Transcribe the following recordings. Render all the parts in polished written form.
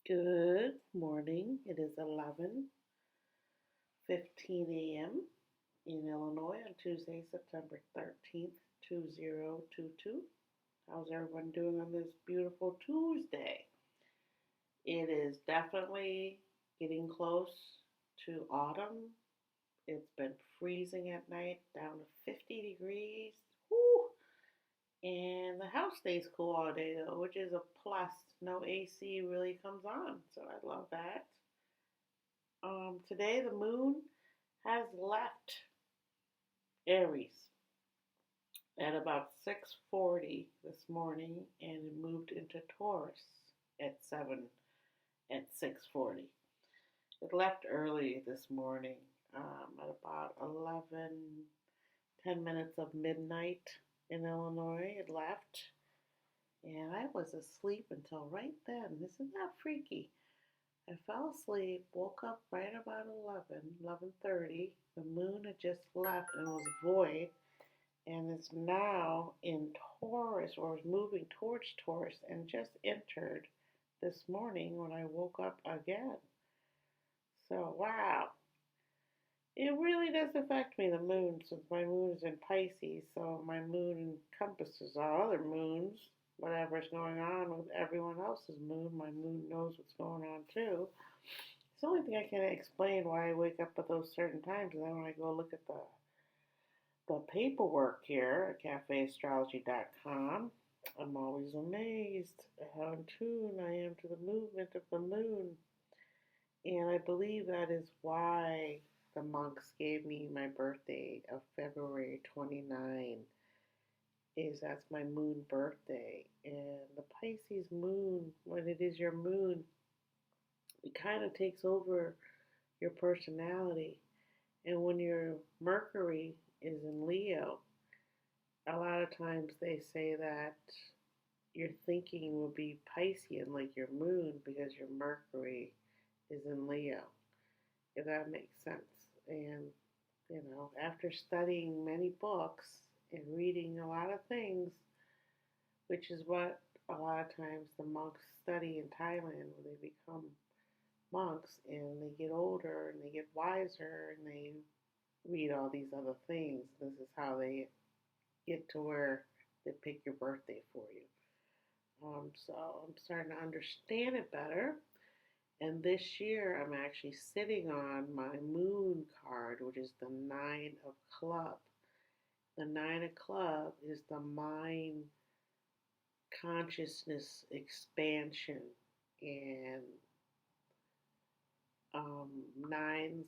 Good morning. It is 11:15 a.m. in Illinois on Tuesday, September 13th, 2022. How's everyone doing on this beautiful Tuesday? It is definitely getting close to autumn. It's been freezing at night, down to 50 degrees. Woo! And the house stays cool all day though, which is a plus. No AC really comes on, so I love that. Today the moon has left Aries at about 6:40 this morning, and it moved into Taurus at 6:40. It left early this morning, at about 10 minutes of midnight in Illinois. It left, and I was asleep until right then. Isn't that freaky? I fell asleep, woke up right about 11:30. The moon had just left and was void, and is now in Taurus, or is moving towards Taurus, and just entered this morning when I woke up again. So, wow. It really does affect me, the moon, since my moon is in Pisces, so my moon encompasses all other moons. Whatever's going on with everyone else's moon, my moon knows what's going on too. It's the only thing I can explain why I wake up at those certain times, and then when I go look at the paperwork here at cafeastrology.com, I'm always amazed at how in tune I am to the movement of the moon. And I believe that is why the monks gave me my birthday of February 29, is that's my moon birthday. And the Pisces moon, when it is your moon, it kind of takes over your personality. And when your Mercury is in Leo, a lot of times they say that your thinking will be Piscean like your moon because your Mercury is in Leo, if that makes sense. And, after studying many books and reading a lot of things, which is what a lot of times the monks study in Thailand when they become monks and they get older and they get wiser and they read all these other things. This is how they get to where they pick your birthday for you. So I'm starting to understand it better. And this year I'm actually sitting on my moon card, which is the Nine of Club. The Nine of Club is the mind consciousness expansion. And nines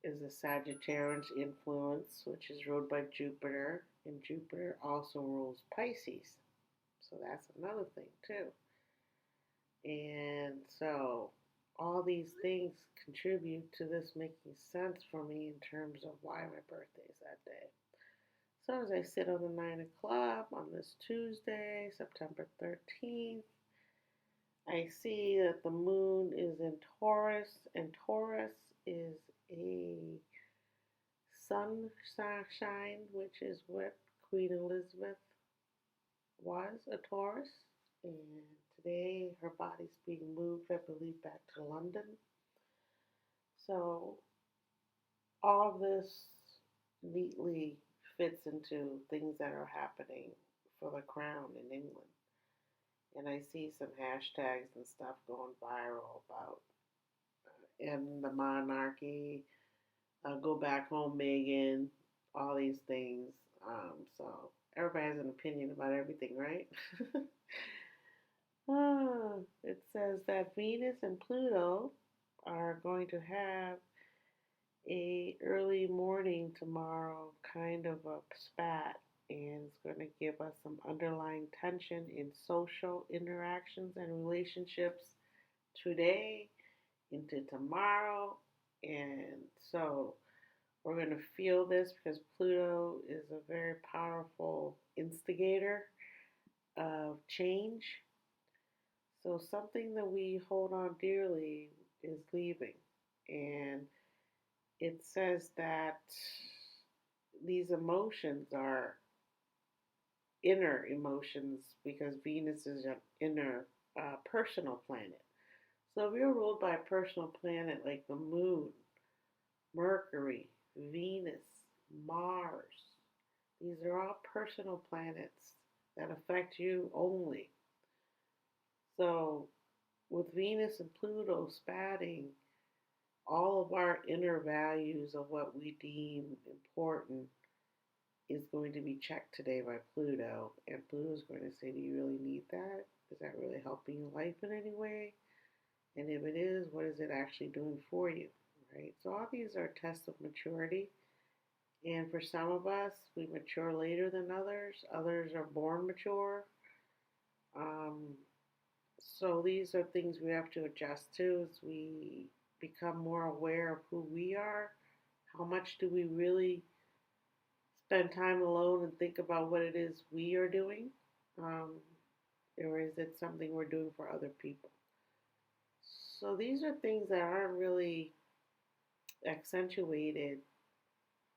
is a Sagittarius influence, which is ruled by Jupiter, and Jupiter also rules Pisces. So that's another thing too. And so all these things contribute to this making sense for me in terms of why my birthday is that day. So as I sit on the Nine of Club on this Tuesday, September 13th, I see that the moon is in Taurus, and Taurus is a sunshine, which is what Queen Elizabeth was, a Taurus. And today her body's being moved, I believe, back to London. So all of this neatly fits into things that are happening for the crown in England. And I see some hashtags and stuff going viral about end the monarchy, go back home, Megan, all these things. So everybody has an opinion about everything, right? It says that Venus and Pluto are going to have a early morning tomorrow, kind of a spat, and it's going to give us some underlying tension in social interactions and relationships today into tomorrow. And so we're going to feel this because Pluto is a very powerful instigator of change. So something that we hold on dearly is leaving. And it says that these emotions are inner emotions because Venus is an inner personal planet. So if you're ruled by a personal planet like the moon, Mercury, Venus, Mars, these are all personal planets that affect you only. So with Venus and Pluto spatting, all of our inner values of what we deem important is going to be checked today by Pluto. And Pluto is going to say, do you really need that? Is that really helping your life in any way? And if it is, what is it actually doing for you? Right? So all these are tests of maturity. And for some of us, we mature later than others. Others are born mature. Um, so these are things we have to adjust to as we become more aware of who we are. How much do we really spend time alone and think about what it is we are doing? Um, or is it something we're doing for other people? So these are things that aren't really accentuated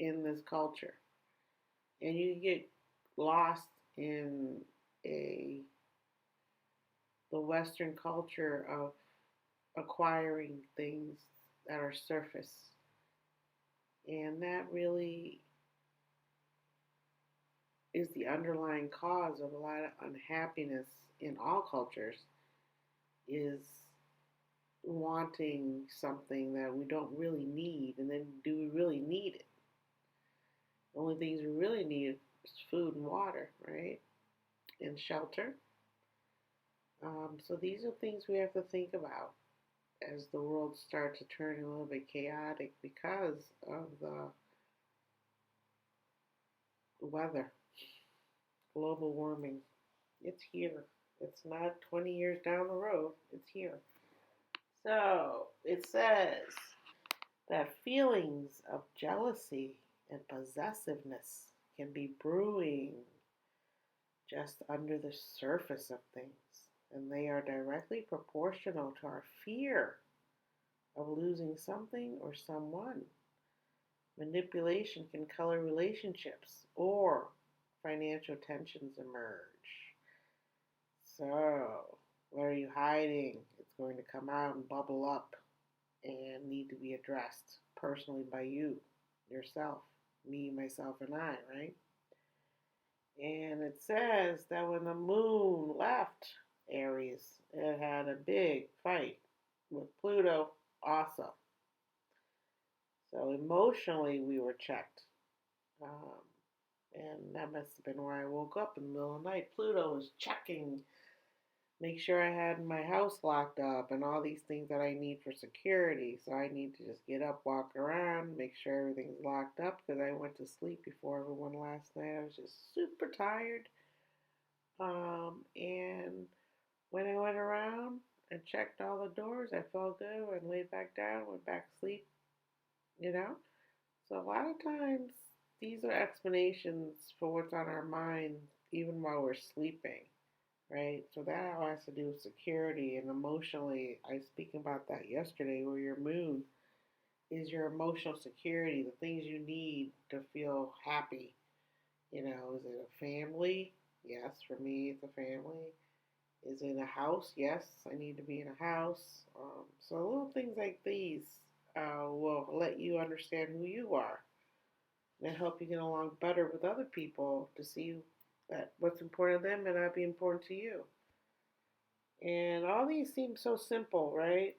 in this culture. And you get lost in a the Western culture of acquiring things that are surface. And that really is the underlying cause of a lot of unhappiness in all cultures is wanting something that we don't really need, and then do we really need it? The only things we really need is food and water, right? And shelter. So these are things we have to think about as the world starts to turn a little bit chaotic because of the weather, global warming. It's here. It's not 20 years down the road. It's here. So it says that feelings of jealousy and possessiveness can be brewing just under the surface of things, and they are directly proportional to our fear of losing something or someone. Manipulation can color relationships or financial tensions emerge. So, what are you hiding? It's going to come out and bubble up and need to be addressed personally by you, yourself, me, myself, and I, right? And it says that when the moon left Aries, it had a big fight with Pluto also. So emotionally, we were checked. Um, and that must have been why I woke up in the middle of the night. Pluto was checking, make sure I had my house locked up and all these things that I need for security. So I need to just get up, walk around, make sure everything's locked up because I went to sleep before everyone last night. I was just super tired. And when I went around and checked all the doors, I felt good. I laid back down, went back to sleep, you know? So a lot of times these are explanations for what's on our mind even while we're sleeping, right? So that all has to do with security and emotionally. I was speaking about that yesterday where your moon is your emotional security, the things you need to feel happy. You know, is it a family? Yes, for me it's a family. Is it a house? Yes, I need to be in a house. So little things like these will let you understand who you are and help you get along better with other people to see that what's important to them may not be important to you. And all these seem so simple, right?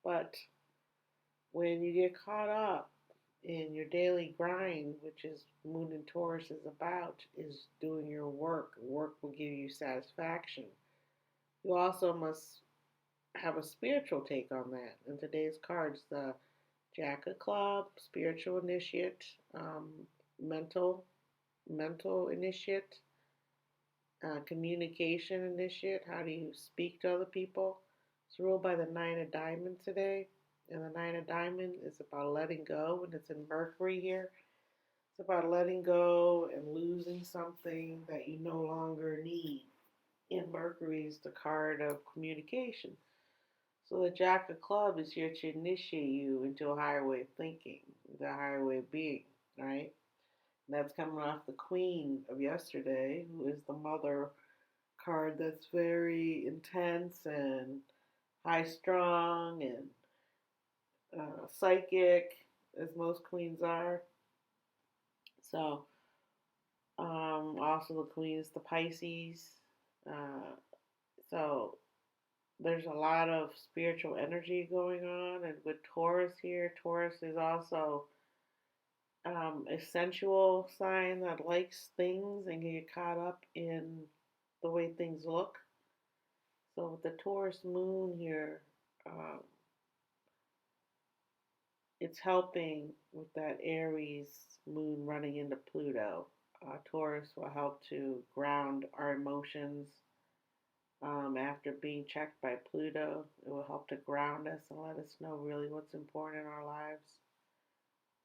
But when you get caught up in your daily grind, which is Moon and Taurus is about, is doing your work. Work will give you satisfaction. You also must have a spiritual take on that. In today's cards, the Jack of Club, spiritual initiate, mental initiate, communication initiate. How do you speak to other people? It's ruled by the Nine of Diamonds today. And the Nine of Diamonds is about letting go, and it's in Mercury here. It's about letting go and losing something that you no longer need. And Mercury is the card of communication. So the Jack of Clubs is here to initiate you into a higher way of thinking, into a higher way of being, right? And that's coming off the Queen of yesterday, who is the mother card that's very intense and high strung and psychic, as most queens are. So, also the queen is the Pisces. Uh, so there's a lot of spiritual energy going on, and with Taurus here, Taurus is also a sensual sign that likes things and can get caught up in the way things look. So with the Taurus moon here, um, it's helping with that Aries moon running into Pluto. Taurus will help to ground our emotions. After being checked by Pluto, it will help to ground us and let us know really what's important in our lives.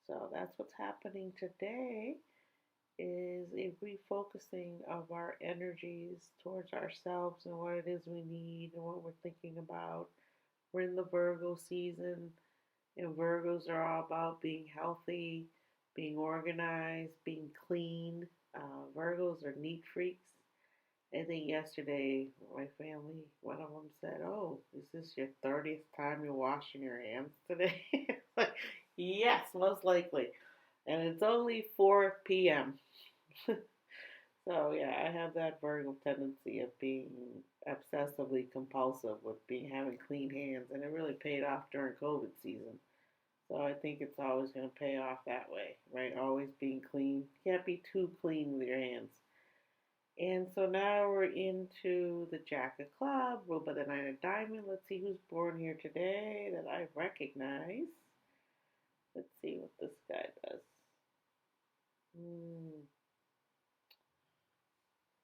So that's what's happening today is a refocusing of our energies towards ourselves and what it is we need and what we're thinking about. We're in the Virgo season, and Virgos are all about being healthy, being organized, being clean. Virgos are neat freaks. I think yesterday my family, one of them said, "Oh, is this your 30th time you're washing your hands today?" Like, yes, most likely. And it's only 4 p.m. So yeah, I have that Virgo tendency of being obsessively compulsive with being having clean hands, and it really paid off during COVID season. So I think it's always going to pay off that way, right? Always being clean. Can't be too clean with your hands. And so now we're into the Jack of Club, ruled by the Nine of Diamond. Let's see who's born here today that I recognize. Let's see what this guy does.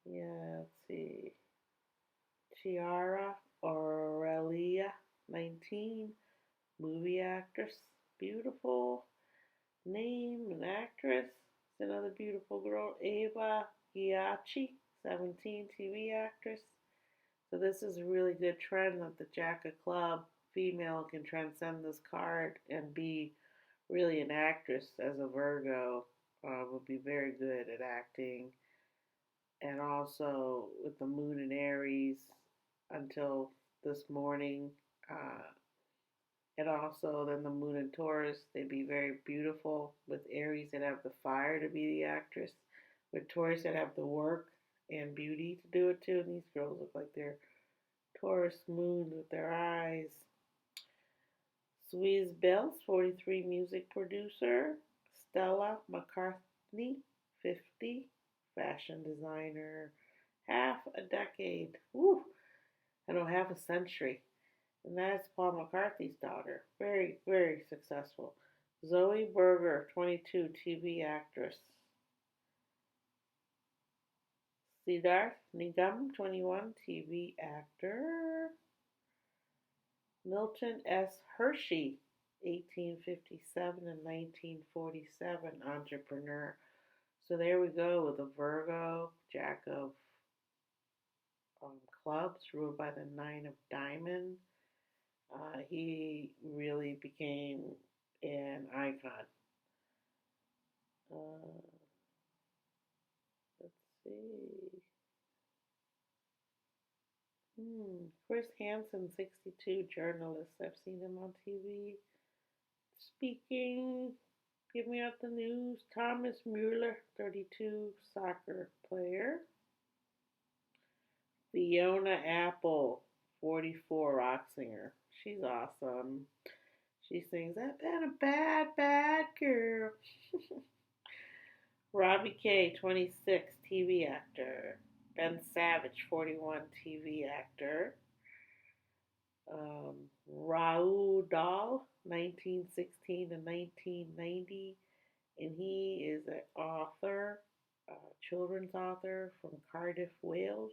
Yeah, let's see. Chiara Aurelia, 19, movie actress. Beautiful name and actress. It's another beautiful girl. Ava Giacchi, 17, TV actress. So this is a really good trend that the Jack of Club female can transcend this card and be really an actress as a Virgo. Would be very good at acting, and also with the moon in Aries until this morning. Uh, and also then the moon in Taurus, they'd be very beautiful. With Aries, that have the fire to be the actress. With Taurus, that have the work and beauty to do it too. And these girls look like they're Taurus moons with their eyes. Swiss Bells, 43, music producer. Stella McCartney, 50, fashion designer. Half a decade. Woo! I know, half a century. And that's Paul McCartney's daughter. Very, very successful. Zoe Berger, 22, TV actress. Siddharth Nigam, 21, TV actor. Milton S. Hershey, 1857 and 1947, entrepreneur. So there we go with a Virgo, Jack of Clubs, ruled by the Nine of Diamond. He really became an icon. Uh, let's see. Chris Hansen, 62, journalist. I've seen him on TV speaking, giving out the news. Thomas Mueller, 32, soccer player. Fiona Apple, 44, rock singer. She's awesome. She sings, "I've been a bad, bad girl." Robbie K, 26, TV actor. Ben Savage, 41, TV actor. Raoul Dahl, 1916 to 1990, and he is an author, children's author from Cardiff, Wales,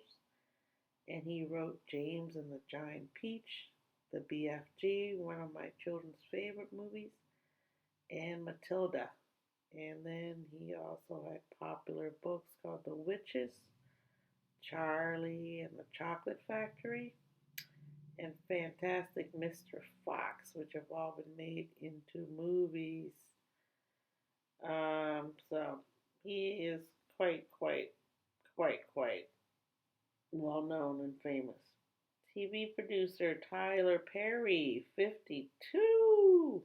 and he wrote James and the Giant Peach, The BFG, one of my children's favorite movies, and Matilda. And then he also had popular books called The Witches, Charlie and the Chocolate Factory, and Fantastic Mr. Fox, which have all been made into movies. So he is quite well known and famous TV producer Tyler Perry, 52.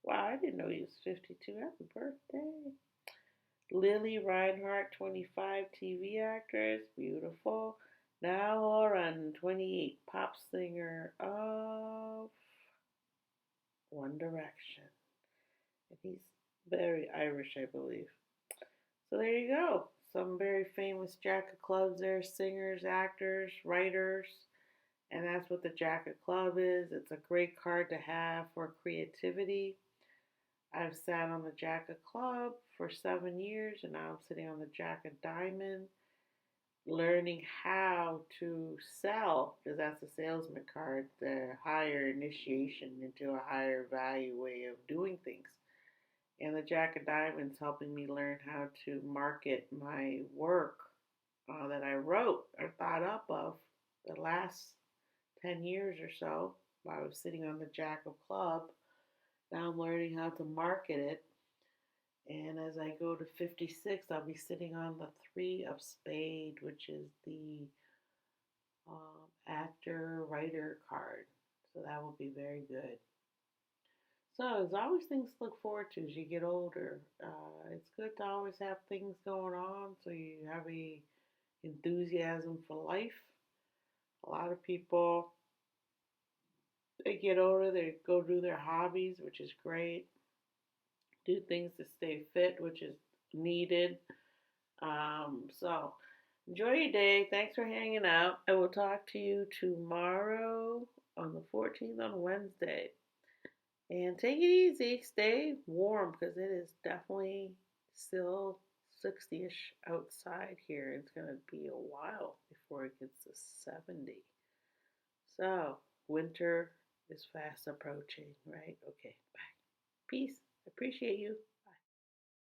Wow, I didn't know he was 52. Happy birthday. Lily Reinhart, 25, TV actress, beautiful. Now Oren, 28, pop singer of One Direction. And he's very Irish, I believe. So there you go. Some very famous Jack of Clubs there, singers, actors, writers. And that's what the Jack of Club is. It's a great card to have for creativity. I've sat on the Jack of Club for 7 years, and now I'm sitting on the Jack of Diamond, learning how to sell, because that's a salesman card, the higher initiation into a higher value way of doing things. And the Jack of Diamonds helping me learn how to market my work that I wrote or thought up of the last 10 years or so while I was sitting on the Jack of Club. Now I'm learning how to market it. And as I go to 56, I'll be sitting on the Three of Spade, which is the actor writer card. So that will be very good. So there's always things to look forward to as you get older. It's good to always have things going on so you have a enthusiasm for life. A lot of people, they get older, they go do their hobbies, which is great. Do things to stay fit, which is needed. So enjoy your day. Thanks for hanging out. I will talk to you tomorrow on the 14th on Wednesday. And take it easy. Stay warm because it is definitely still 60-ish outside here. It's going to be a while before it gets to 70. So winter is fast approaching, right? Okay, bye. Peace. Appreciate you.